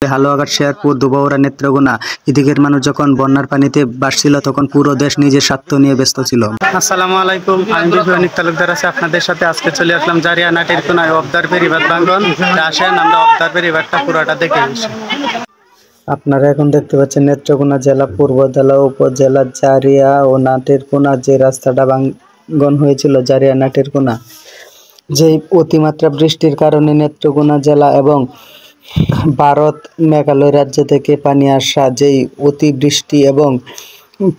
হালুয়াঘাট, শেরপুর, দুবাউড়া, নেত্রকোনা এদিকের মানুষ যখন বন্যার পানিতে ভাসছিল তখন পুরো দেশ নিজের স্বার্থ নিয়ে ব্যস্ত ছিল। আসসালামু আলাইকুম, আমি বিপ্লব তালুকদার আছি আপনাদের সাথে। আজকে চলে আসলাম জারিয়া নাটের কোনায় অবদার বেরিবাদ প্রাঙ্গণ। আসেন আমরা অবদার বেরিবাদটা পুরোটা দেখে আসি। আপনারা এখন দেখতে পাচ্ছেন নেত্রকোনা জেলা পূর্বধলা উপজেলা জারিয়া ও নাটের কোনা যে রাস্তাটা ভাঙ্গন হয়েছিল জারিয়া নাটের কোনা, যে অতিমাত্রা বৃষ্টির কারণে নেত্রকোনা জেলা এবং ভারত মেঘালয় রাজ্য থেকে পানি আসা, যেই অতিবৃষ্টি এবং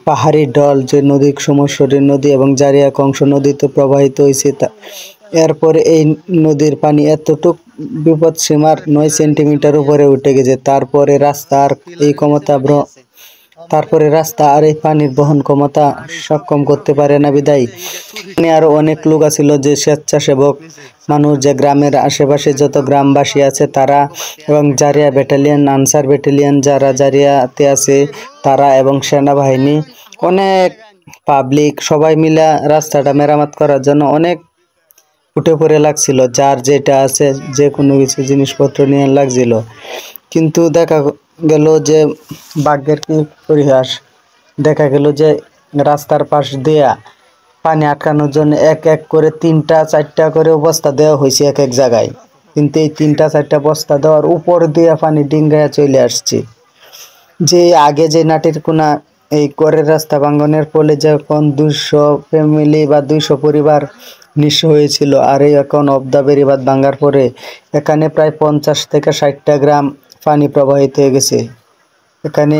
পাহাড়ি ঢল, যে নদী সোমেশ্বরী নদী এবং জারিয়া কংস নদীতে প্রবাহিত হয়েছে, এরপরে এই নদীর পানি এতটুক বিপদ সীমার 9 সেন্টিমিটার উপরে উঠে গেছে। তারপরে রাস্তা আর এই পানির বহন ক্ষমতা সক্ষম করতে পারে না বিদায় আরো অনেক লোক আছিল, যে স্বেচ্ছাসেবক মানুষ, যে গ্রামের আশেপাশে যত গ্রামবাসী আছে তারা এবং জারিয়া ব্যাটালিয়ন, আনসার ব্যাটালিয়ন যারা জারিয়াতে আছে তারা এবং সেনাবাহিনী, অনেক পাবলিক সবাই মিলে রাস্তাটা মেরামত করার জন্য অনেক উঠে পড়ে লাগছিল, যার যেটা আছে যে কোনো কিছু জিনিসপত্র নিয়ে লাগছিল। কিন্তু দেখা গেল যে ভাগ্যের কি পরিহাস, দেখা গেল যে রাস্তার পাশ দিয়া পানি আটকানোর জন্য এক এক করে 3টা 4টা করে বস্তা দেওয়া হয়েছে এক এক জায়গায়, কিন্তু এই 3টা 4টা বস্তা দেওয়ার উপর দিয়ে পানি ডিঙ্গায় চলে আসছে। যে আগে যে নাটের কোনা এই করের রাস্তা ভাঙ্গনের ফলে যখন 200 ফ্যামিলি বা 200 পরিবার নিঃস্ব হয়েছিল, আর এই এখন অবদা বেরিবাদ ভাঙ্গার পরে এখানে প্রায় 50 থেকে 60টা গ্রাম পানি প্রবাহিত হয়ে গেছে। এখানে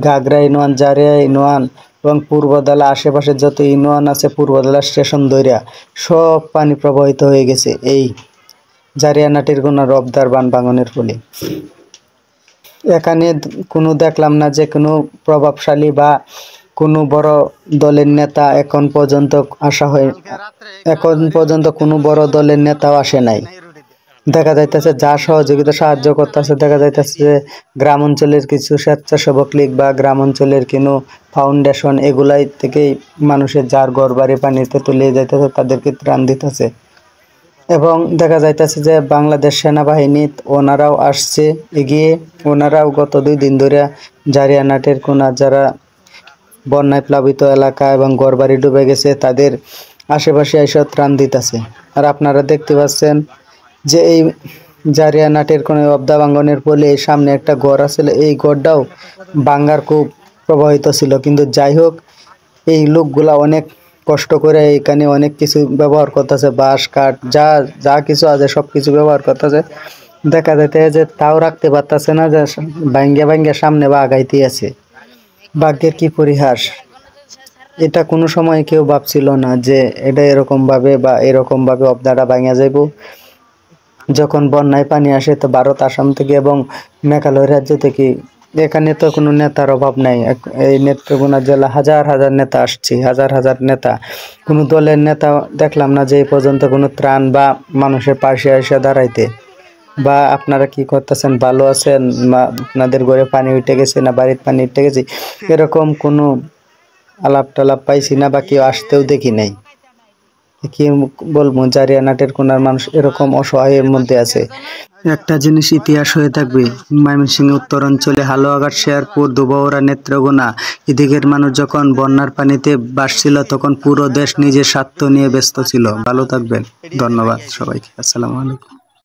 ঘাগরা ইউনিয়ন, জারিয়া ইউনিয়ন এবং পূর্বধলা আশেপাশে যত ইউনিয়ন আছে, পূর্বধলা স্টেশন ধরিয়া সব পানি প্রবাহিত হয়ে গেছে এই জারিয়া নাটের কোনার অবদার বান ভাঙনের ফলে। এখানে কোনো দেখলাম না যে কোনো প্রভাবশালী বা কোনো বড় দলের নেতা এখন পর্যন্ত কোনো বড় দলের নেতাও আসে নাই। দেখা যাইতেছে যা সহযোগিতা সাহায্য করতেছে, দেখা যাইতেছে যে গ্রাম অঞ্চলের কিছু স্বেচ্ছাসেবক লীগ বা গ্রাম অঞ্চলের কোনো ফাউন্ডেশন, এগুলাই থেকেই মানুষের যার ঘর বাড়ি পানিতে তুলে যাইতেছে তাদেরকে ত্রাণ দিতেছে। এবং দেখা যাইতেছে যে বাংলাদেশ সেনাবাহিনী ওনারাও আসছে এগিয়ে, ওনারাও গত 2 দিন ধরে জারিয়া নাটের কোনা যারা বন্যায় প্লাবিত এলাকা এবং ঘরবাড়ি ডুবে গেছে তাদের আশেপাশে এসে ত্রাণ দিতেছে। আর আপনারা দেখতে পাচ্ছেন যে এই জারিয়া নাটের কোনায় অবদা ভাঙ্গনের ফলে এই সামনে একটা ঘর আছিল, এই ঘরটাও ভাঙ্গার খুব প্রভাবিত ছিল। কিন্তু যাই হোক, এই লোকগুলা অনেক কষ্ট করে এখানে অনেক কিছু ব্যবহার করতেছে, বাঁশ কাঠ যা কিছু আছে সব কিছু ব্যবহার করতেছে। দেখা যাইতে যে তাও রাখতে পারতেছে না, যে ভাঙ্গে সামনে বা আগাইতে আছে। ভাগ্যের কি পরিহাস, এটা কোনো সময় কেউ ভাবছিল না যে এটা এরকম ভাবে অবদাটা ভাঙা যাইব। যখন বন্যায় পানি আসে তো ভারত, আসাম থেকে এবং মেঘালয় রাজ্য থেকে, এখানে তো কোনো নেতার অভাব নাই। এই নেত্রকোনা জেলা হাজার হাজার নেতা আসছে, হাজার নেতা, কোনো দলের নেতা দেখলাম না যে এই পর্যন্ত কোনো ত্রাণ বা মানুষের পাশে এসে দাঁড়াইতে। বা আপনারা কি করতেছেন, ভালো আছেন, আপনাদের ঘরে পানি উঠে গেছে না বাড়ির পানি উঠে গেছে, এরকম কোনো আলাপ টালাপ পাইছি না বা কেউ আসতেও দেখি নাই। কি বলবো, জারিয়া নাটের কোনার মানুষ এরকম অসহায়ের মধ্যে আছে। একটা জিনিস ইতিহাস হয়ে থাকবে, ময়মনসিংহ উত্তরাঞ্চলে হালুয়াঘাট, শেরপুর, দুবাউড়া, নেত্রকোনা এদিকের মানুষ যখন বন্যার পানিতে ভাসছিল তখন পুরো দেশ নিজের স্বার্থ নিয়ে ব্যস্ত ছিল। ভালো থাকবেন, ধন্যবাদ সবাইকে, আসসালামু আলাইকুম।